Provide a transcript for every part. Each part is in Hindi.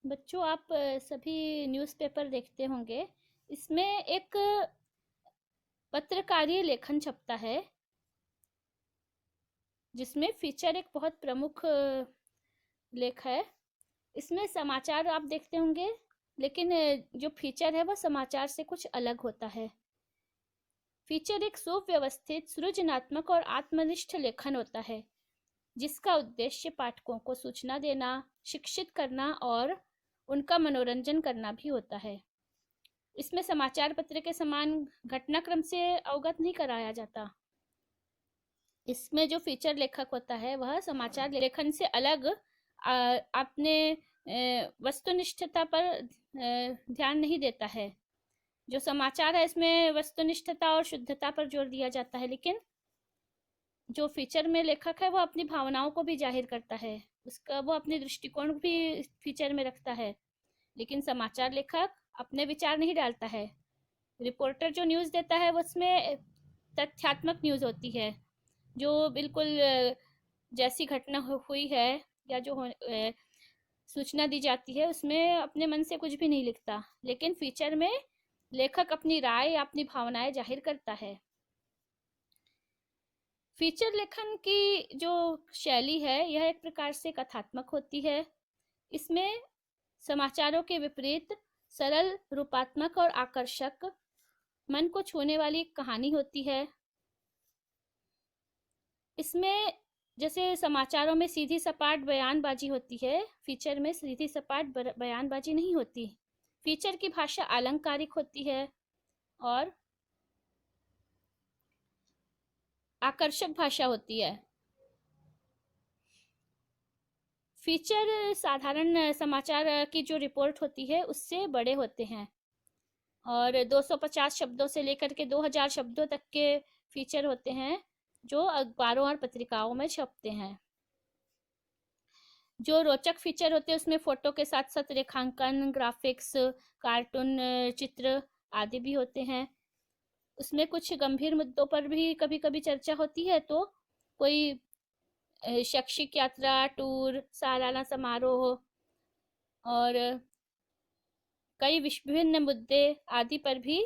बच्चों, आप सभी न्यूज़पेपर देखते होंगे। इसमें एक पत्रकारीय लेखन छपता है, जिसमें फीचर एक बहुत प्रमुख लेख है। इसमें समाचार आप देखते होंगे, लेकिन जो फीचर है वह समाचार से कुछ अलग होता है। फीचर एक सुव्यवस्थित, सृजनात्मक और आत्मनिष्ठ लेखन होता है, जिसका उद्देश्य पाठकों को सूचना देना, शिक्षित करना और उनका मनोरंजन करना भी होता है। इसमें समाचार पत्र के समान घटनाक्रम से अवगत नहीं कराया जाता। इसमें जो फीचर लेखक होता है वह समाचार लेखन से अलग अपने वस्तुनिष्ठता पर ध्यान नहीं देता है। जो समाचार है इसमें वस्तुनिष्ठता और शुद्धता पर जोर दिया जाता है, लेकिन जो फीचर में लेखक है वो अपनी भावनाओं को भी जाहिर करता है, उसका वो अपने दृष्टिकोण भी फीचर में रखता है। लेकिन समाचार लेखक अपने विचार नहीं डालता है। रिपोर्टर जो न्यूज़ देता है वो उसमें तथ्यात्मक न्यूज़ होती है, जो बिल्कुल जैसी घटना हुई है या जो सूचना दी जाती है उसमें अपने मन से कुछ भी नहीं लिखता। लेकिन फीचर में लेखक अपनी राय या अपनी भावनाएं जाहिर करता है। फीचर लेखन की जो शैली है यह एक प्रकार से कथात्मक होती है। इसमें समाचारों के विपरीत सरल, रूपात्मक और आकर्षक, मन को छूने वाली एक कहानी होती है। इसमें जैसे समाचारों में सीधी सपाट बयानबाजी होती है, फीचर में सीधी सपाट बयानबाजी नहीं होती। फीचर की भाषा अलंकारिक होती है और आकर्षक भाषा होती है। फीचर साधारण समाचार की जो रिपोर्ट होती है उससे बड़े होते हैं और 250 शब्दों से लेकर के 2000 शब्दों तक के फीचर होते हैं, जो अखबारों और पत्रिकाओं में छपते हैं। जो रोचक फीचर होते हैं उसमें फोटो के साथ साथ रेखांकन, ग्राफिक्स, कार्टून चित्र आदि भी होते हैं। उसमें कुछ गंभीर मुद्दों पर भी कभी कभी चर्चा होती है, तो कोई शैक्षिक यात्रा, टूर, सालाना समारोह और कई विभिन्न मुद्दे आदि पर भी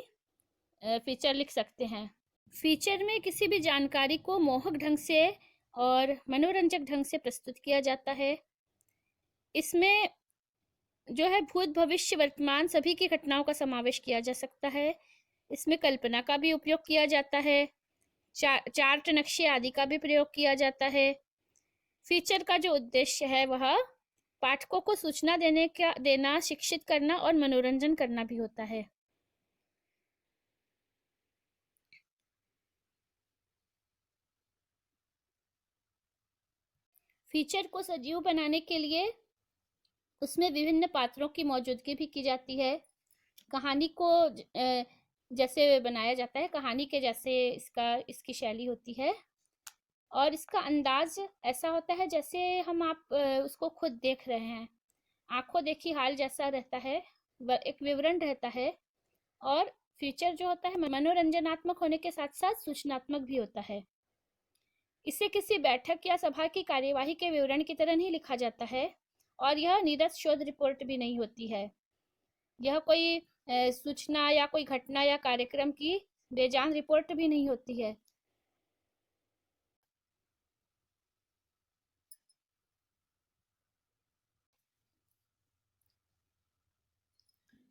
फीचर लिख सकते हैं। फीचर में किसी भी जानकारी को मोहक ढंग से और मनोरंजक ढंग से प्रस्तुत किया जाता है। इसमें जो है भूत, भविष्य, वर्तमान सभी की घटनाओं का समावेश किया जा सकता है। इसमें कल्पना का भी उपयोग किया जाता है, चार्ट, नक्शे आदि का भी प्रयोग किया जाता है। फीचर का जो उद्देश्य है वह पाठकों को सूचना देना, शिक्षित करना और मनोरंजन करना भी होता है। फीचर को सजीव बनाने के लिए उसमें विभिन्न पात्रों की मौजूदगी भी की जाती है। कहानी को जैसे बनाया जाता है, कहानी के जैसे इसकी शैली होती है और इसका अंदाज ऐसा होता है जैसे आप उसको खुद देख रहे हैं। आंखों देखी हाल जैसा रहता है, एक विवरण रहता है। और फीचर जो होता है मनोरंजनात्मक होने के साथ साथ सूचनात्मक भी होता है। इसे किसी बैठक या सभा की कार्यवाही के विवरण की तरह नहीं लिखा जाता है और यह नीरस शोध रिपोर्ट भी नहीं होती है। यह कोई सूचना या कोई घटना या कार्यक्रम की बेजान रिपोर्ट भी नहीं होती है।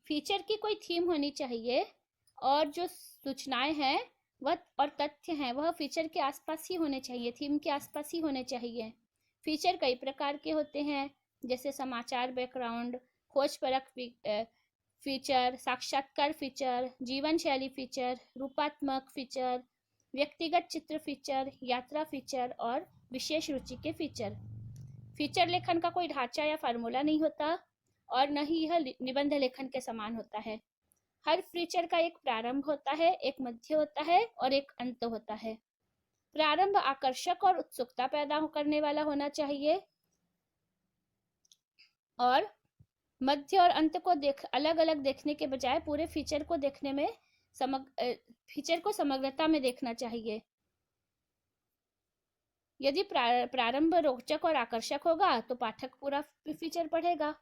फीचर की कोई थीम होनी चाहिए और जो सूचनाएं हैं वह और तथ्य हैं वह फीचर के आसपास ही होने चाहिए, थीम के आसपास ही होने चाहिए। फीचर कई प्रकार के होते हैं, जैसे समाचार बैकग्राउंड, खोज परख फीचर, साक्षात्कार फीचर, जीवन शैली फीचर, रूपात्मक फीचर, व्यक्तिगत चित्र फीचर, यात्रा फीचर और विशेष रुचि के फीचर। फीचर लेखन का कोई ढांचा या फार्मूला नहीं होता और न ही यह निबंध लेखन के समान होता है। हर फीचर का एक प्रारंभ होता है, एक मध्य होता है और एक अंत होता है। प्रारंभ आकर्षक और उत्सुकता पैदा करने वाला होना चाहिए और मध्य और अंत को अलग अलग देखने के बजाय पूरे फीचर को देखने में फीचर को समग्रता में देखना चाहिए। यदि प्रारंभ रोचक और आकर्षक होगा तो पाठक पूरा फीचर पढ़ेगा।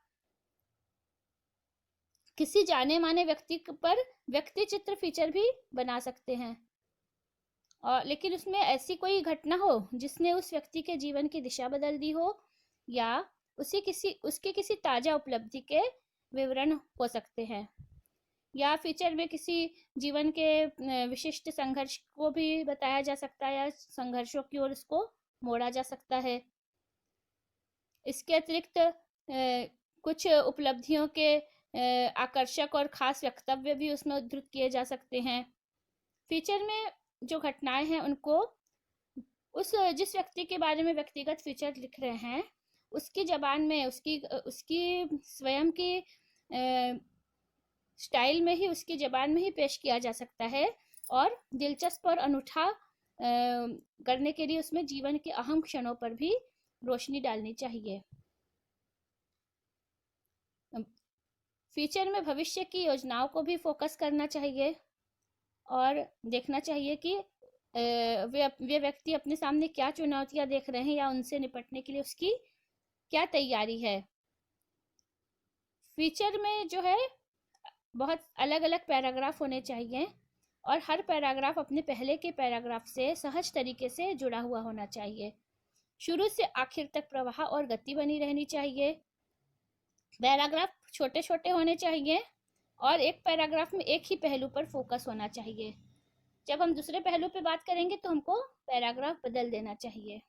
किसी जाने माने व्यक्ति पर व्यक्ति चित्र फीचर भी बना सकते हैं, और लेकिन उसमें ऐसी कोई घटना हो जिसने उस व्यक्ति के जीवन की दिशा बदल दी हो, या उसके किसी ताजा उपलब्धि के विवरण हो सकते हैं, या फीचर में किसी जीवन के विशिष्ट संघर्ष को भी बताया जा सकता है, या संघर्षों की ओर उसको मोड़ा जा सकता है। इसके अतिरिक्त कुछ उपलब्धियों के आकर्षक और खास वक्तव्य भी उसमें उद्धृत किए जा सकते हैं। फीचर में जो घटनाएं हैं उनको जिस व्यक्ति के बारे में व्यक्तिगत फीचर लिख रहे हैं उसकी जबान में, उसकी स्वयं की स्टाइल में ही, उसकी जबान में ही पेश किया जा सकता है, और दिलचस्प और अनूठा करने के लिए उसमें जीवन के अहम क्षणों पर भी रोशनी डालनी चाहिए। फीचर में भविष्य की योजनाओं को भी फोकस करना चाहिए और देखना चाहिए कि वे व्यक्ति अपने सामने क्या चुनौतियां देख रहे हैं या उनसे निपटने के लिए उसकी क्या तैयारी है। फीचर में जो है बहुत अलग अलग पैराग्राफ होने चाहिए, और हर पैराग्राफ अपने पहले के पैराग्राफ से सहज तरीके से जुड़ा हुआ होना चाहिए। शुरू से आखिर तक प्रवाह और गति बनी रहनी चाहिए। पैराग्राफ छोटे छोटे होने चाहिए, और एक पैराग्राफ में एक ही पहलू पर फोकस होना चाहिए। जब हम दूसरे पहलू पे बात करेंगे तो हमको पैराग्राफ बदल देना चाहिए।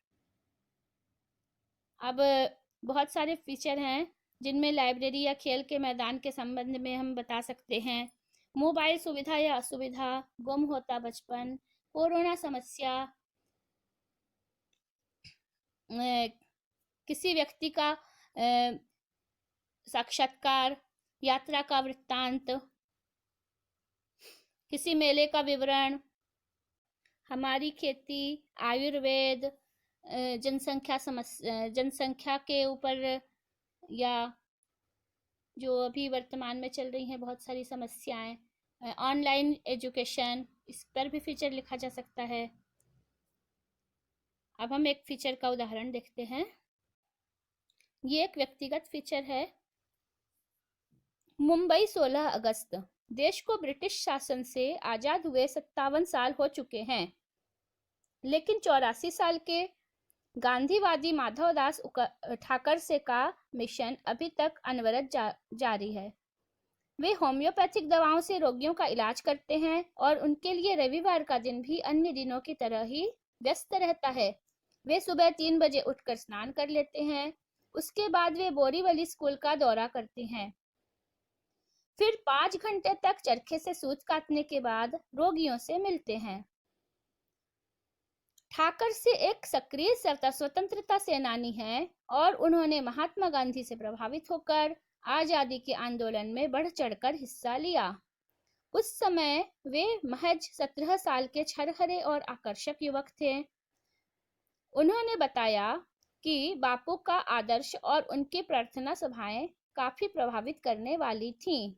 अब बहुत सारे फीचर हैं जिनमें लाइब्रेरी या खेल के मैदान के संबंध में हम बता सकते हैं। मोबाइल सुविधा या असुविधा, गुम होता बचपन, कोरोना समस्या, किसी व्यक्ति का साक्षात्कार, यात्रा का वृत्तांत, किसी मेले का विवरण, हमारी खेती, आयुर्वेद, जनसंख्या के ऊपर, या जो अभी वर्तमान में चल रही हैं बहुत सारी समस्याएं, ऑनलाइन एजुकेशन, इस पर भी फीचर लिखा जा सकता है। अब हम एक फीचर का उदाहरण देखते हैं। ये एक व्यक्तिगत फीचर है। मुंबई 16 अगस्त। देश को ब्रिटिश शासन से आजाद हुए 57 साल हो चुके हैं, लेकिन 84 साल के गांधीवादी माधवदास ठाकरसे का मिशन अभी तक अनवरत जारी है। वे होम्योपैथिक दवाओं से रोगियों का इलाज करते हैं, और उनके लिए रविवार का दिन भी अन्य दिनों की तरह ही व्यस्त रहता है। वे सुबह 3 बजे उठकर स्नान कर लेते हैं। उसके बाद वे बोरीवली स्कूल का दौरा करते हैं। फिर 5 घंटे तक चरखे से सूत काटने के बाद रोगियों से मिलते हैं। ठाकरसे एक सक्रिय स्वतंत्रता सेनानी हैं, और उन्होंने महात्मा गांधी से प्रभावित होकर आजादी के आंदोलन में बढ़ चढ़कर हिस्सा लिया। उस समय वे महज 17 साल के छरहरे और आकर्षक युवक थे। उन्होंने बताया कि बापू का आदर्श और उनकी प्रार्थना सभाएं काफी प्रभावित करने वाली थीं।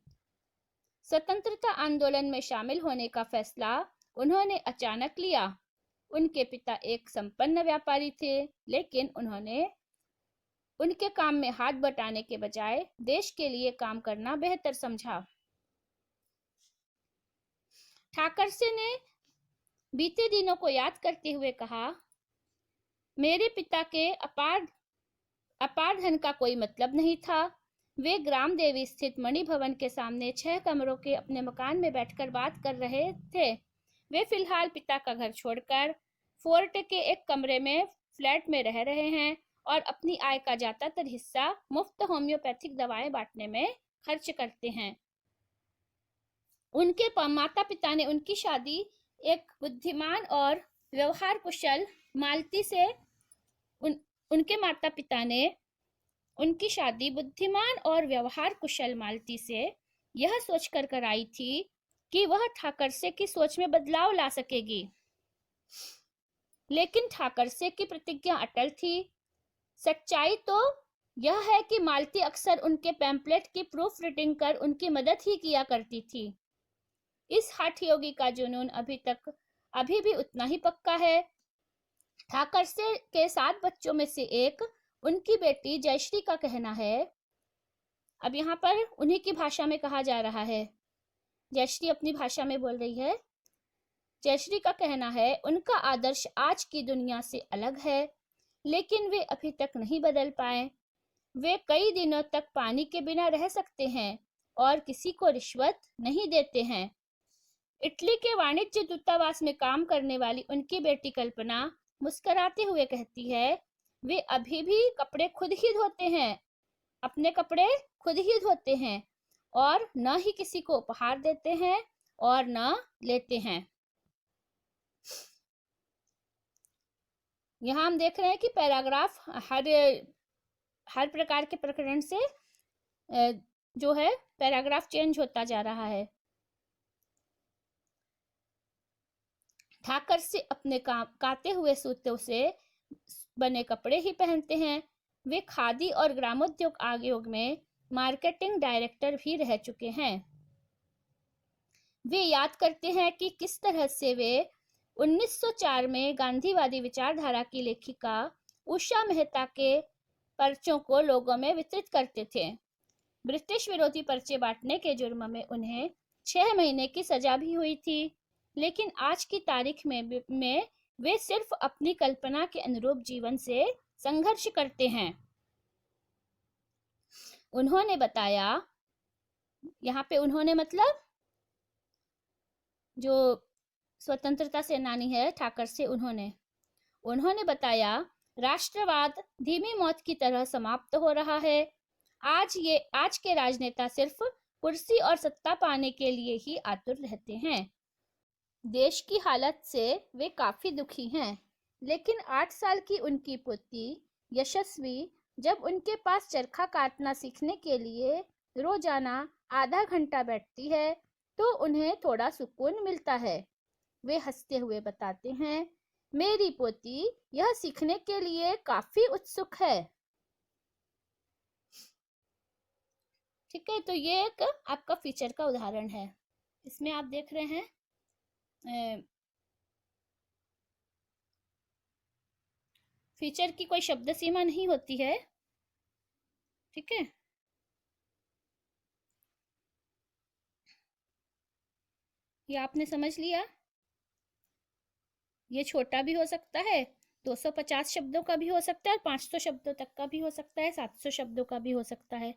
स्वतंत्रता आंदोलन में शामिल होने का फैसला उन्होंने अचानक लिया। उनके पिता एक संपन्न व्यापारी थे, लेकिन उन्होंने उनके काम में हाथ बटाने के बजाय देश के लिए काम करना बेहतर समझा। ठाकरसे ने बीते दिनों को याद करते हुए कहा, मेरे पिता के अपार धन का कोई मतलब नहीं था। वे ग्राम देवी स्थित मणि भवन के सामने 6 कमरों के अपने मकान में बैठकर बात कर रहे थे। वे फिलहाल पिता का घर छोड़कर फोर्ट के एक कमरे में फ्लैट में रह रहे हैं, और अपनी आय का ज्यादातर हिस्सा मुफ्त होम्योपैथिक दवाएं बांटने में खर्च करते हैं। उनके माता पिता ने उनकी शादी एक बुद्धिमान और व्यवहार कुशल मालती से उनके माता पिता ने उनकी शादी बुद्धिमान और व्यवहार कुशल मालती से यह सोचकर कराई थी कि वह ठाकरसे की सोच में बदलाव ला सकेगी। लेकिन ठाकरसे की प्रतिज्ञा अटल थी। सच्चाई तो यह है कि मालती अक्सर उनके पैम्पलेट की प्रूफ रीडिंग कर उनकी मदद ही किया करती थी। इस हठ योगी का जुनून अभी भी उतना ही पक्का है। ठाकरसे के 7 बच्चों में से एक, उनकी बेटी जयश्री का कहना है, अब यहाँ पर उन्हीं की भाषा में कहा जा रहा है। जयश्री अपनी भाषा में बोल रही है। जयश्री का कहना है, उनका आदर्श आज की दुनिया से अलग है, लेकिन वे अभी तक नहीं बदल पाए। वे कई दिनों तक पानी के बिना रह सकते हैं और किसी को रिश्वत नहीं देते हैं। इटली के वाणिज्य दूतावास में काम करने वाली उनकी बेटी कल्पना मुस्कुराते हुए कहती है, वे अभी भी कपड़े खुद ही धोते हैं, अपने कपड़े खुद ही धोते हैं और न ही किसी को उपहार देते हैं और न लेते हैं। यहाँ हम देख रहे हैं कि पैराग्राफ हर प्रकार के प्रकरण से जो है पैराग्राफ चेंज होता जा रहा है। ठाकर से अपने काते हुए सूतों से बने कपड़े ही पहनते हैं। वे खादी और ग्रामोद्योग आयोग में मार्केटिंग डायरेक्टर भी रह चुके हैं। वे याद करते हैं कि किस तरह से वे 1904 में गांधीवादी विचारधारा की लेखिका उषा मेहता के पर्चों को लोगों में वितरित करते थे। ब्रिटिश विरोधी पर्चे बांटने के जुर्म में उन्हें 6 महीने की सजा भी हुई थी, लेकिन आज की तारीख में वे सिर्फ अपनी कल्पना के अनुरूप जीवन से संघर्ष करते हैं। उन्होंने बताया, यहाँ पे उन्होंने मतलब जो स्वतंत्रता सेनानी है ठाकर से उन्होंने बताया, राष्ट्रवाद धीमी मौत की तरह समाप्त हो रहा है। आज के राजनेता सिर्फ कुर्सी और सत्ता पाने के लिए ही आतुर रहते हैं। देश की हालत से वे काफी दुखी हैं, लेकिन 8 साल की उनकी पुत्री यशस्वी जब उनके पास चरखा काटना सीखने के लिए रोजाना आधा घंटा बैठती है तो उन्हें थोड़ा सुकून मिलता है। वे हंसते हुए बताते हैं, मेरी पोती यह सीखने के लिए काफी उत्सुक है। ठीक है, तो ये एक आपका फीचर का उदाहरण है। इसमें आप देख रहे हैं फीचर की कोई शब्द सीमा नहीं होती है। ठीक है, ये आपने समझ लिया। ये छोटा भी हो सकता है, 250 शब्दों का भी हो सकता है, 500 शब्दों तक का भी हो सकता है, 700 शब्दों का भी हो सकता है।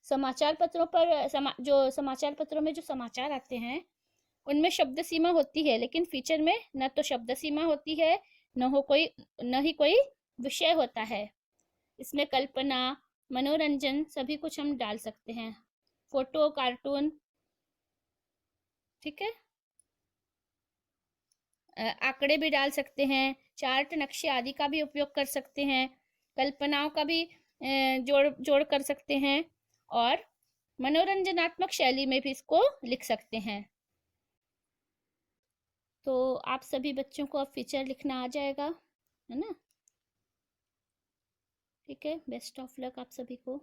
समाचार पत्रों पर जो समाचार पत्रों में जो समाचार आते हैं उनमें शब्द सीमा होती है, लेकिन फीचर में न तो शब्द सीमा होती है, न ही कोई विषय होता है। इसमें कल्पना, मनोरंजन सभी कुछ हम डाल सकते हैं, फोटो, कार्टून। ठीक है, आंकड़े भी डाल सकते हैं, चार्ट, नक्शे आदि का भी उपयोग कर सकते हैं, कल्पनाओं का भी जोड़ कर सकते हैं और मनोरंजनात्मक शैली में भी इसको लिख सकते हैं। तो आप सभी बच्चों को अब फीचर लिखना आ जाएगा, है ना। ठीक है, बेस्ट ऑफ लक आप सभी को।